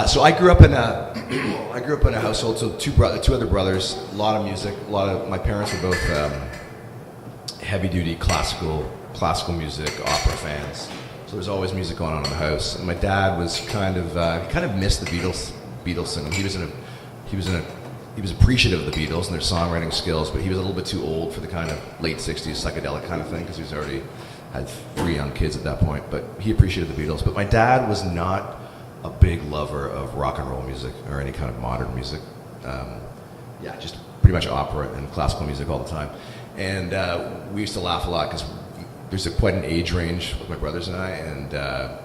So I grew up in a household. So two other brothers. A lot of music. My parents were both heavy duty classical music, opera fans. So there's always music going on in the house. And my dad was kind of missed the Beatles singing. He was appreciative of the Beatles and their songwriting skills, but he was a little bit too old for the kind of late '60s psychedelic kind of thing because he was already had 3 young kids at that point. But he appreciated the Beatles. But my dad was not a big lover of rock and roll music or any kind of modern music. Just pretty much opera and classical music all the time. And we used to laugh a lot because there's quite an age range with my brothers and I, and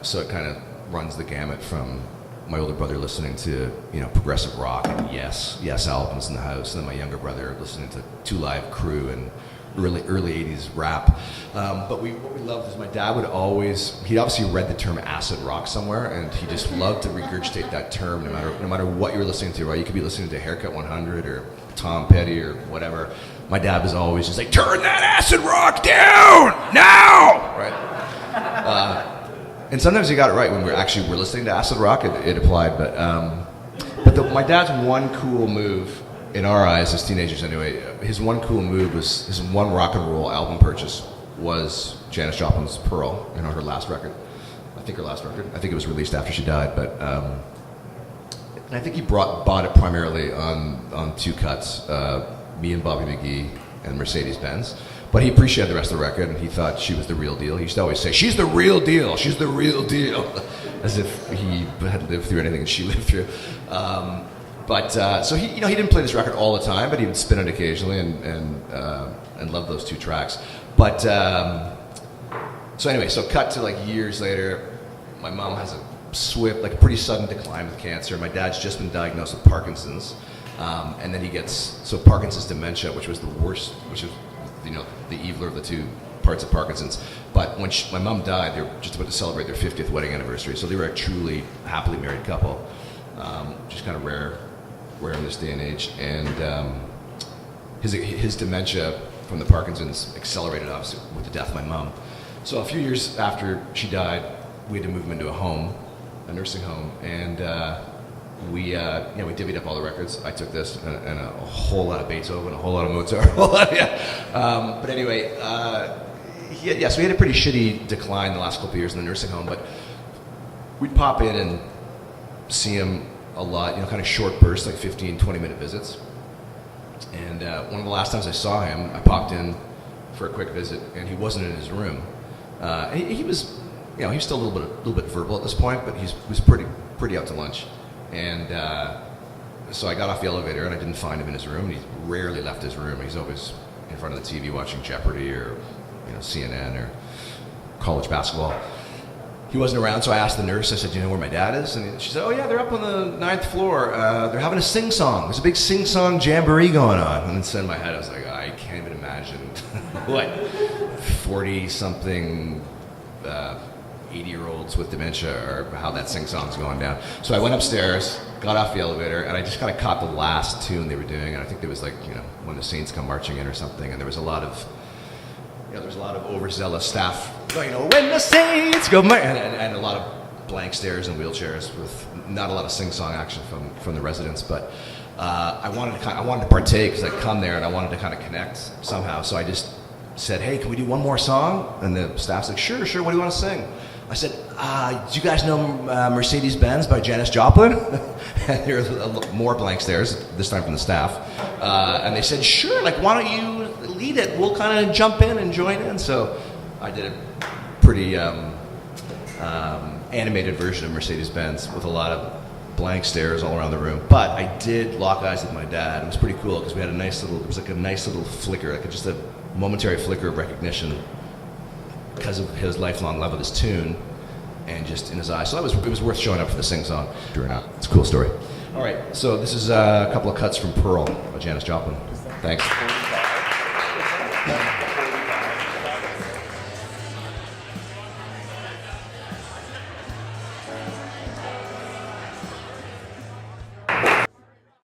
so it kind of runs the gamut from my older brother listening to progressive rock and Yes albums in the house, and then my younger brother listening to Two Live Crew and early 80s rap. But what we loved is my dad he'd obviously read the term acid rock somewhere, and he just loved to regurgitate that term no matter what you were listening to, right? You could be listening to Haircut 100 or Tom Petty or whatever. My dad was always just like, turn that acid rock down now, right? And sometimes he got it right when we were listening to acid rock. It applied, but my dad's one cool move in our eyes as teenagers, anyway. His one cool move was his one rock and roll album purchase was Janis Joplin's Pearl, her last record. I think it was released after she died, but and I think he bought it primarily on 2 cuts. Me and Bobby McGee and Mercedes-Benz. But he appreciated the rest of the record, and he thought she was the real deal. He used to always say, she's the real deal, as if he had lived through anything that she lived through. So he didn't play this record all the time, but he would spin it occasionally and loved those 2 tracks. But, so cut to years later, my mom has a pretty sudden decline with cancer. My dad's just been diagnosed with Parkinson's. And then he gets Parkinson's dementia, which was the worst, which is the eviler of the 2 parts of Parkinson's. But when my mom died, they were just about to celebrate their 50th wedding anniversary, so they were a truly happily married couple, which is kind of rare in this day and age. And his dementia from the Parkinson's accelerated obviously with the death of my mom. So a few years after she died, we had to move him into a nursing home, and we divvied up all the records. I took this and a whole lot of Beethoven, a whole lot of Mozart, but anyway, so we had a pretty shitty decline the last couple of years in the nursing home, but we'd pop in and see him a lot, kind of short bursts, like 15, 20-minute visits. And one of the last times I saw him, I popped in for a quick visit, and he wasn't in his room. He was, he was still a little bit verbal at this point, but he was pretty out to lunch. And so I got off the elevator and I didn't find him in his room. He rarely left his room. He's always in front of the TV watching Jeopardy or CNN or college basketball. He wasn't around, so I asked the nurse, I said, do you know where my dad is? And she said, oh yeah, they're up on the 9th floor. They're having a sing-song. There's a big sing-song jamboree going on. And inside my head I was like, I can't even imagine what 40-something 80-year-olds with dementia or how that sing-song's going down. So I went upstairs, got off the elevator, and I just kind of caught the last tune they were doing. And I think there was When the Saints Come Marching In or something. And there was a lot of overzealous staff, when the Saints go marching, and a lot of blank stares and wheelchairs with not a lot of sing-song action from the residents. But I wanted to partake because I'd come there and I wanted to kind of connect somehow. So I just said, hey, can we do one more song? And the staff's like, sure, what do you want to sing? I said, do you guys know Mercedes-Benz by Janis Joplin? And there were more blank stares, this time from the staff. And they said, sure, why don't you lead it? We'll kind of jump in and join in. So I did a pretty animated version of Mercedes-Benz with a lot of blank stares all around the room. But I did lock eyes with my dad. It was pretty cool because we had a nice little flicker, just a momentary flicker of recognition because of his lifelong love of this tune and just in his eyes. So it was worth showing up for the sing-song. It's a cool story. All right, so this is a couple of cuts from Pearl by Janis Joplin. Thanks.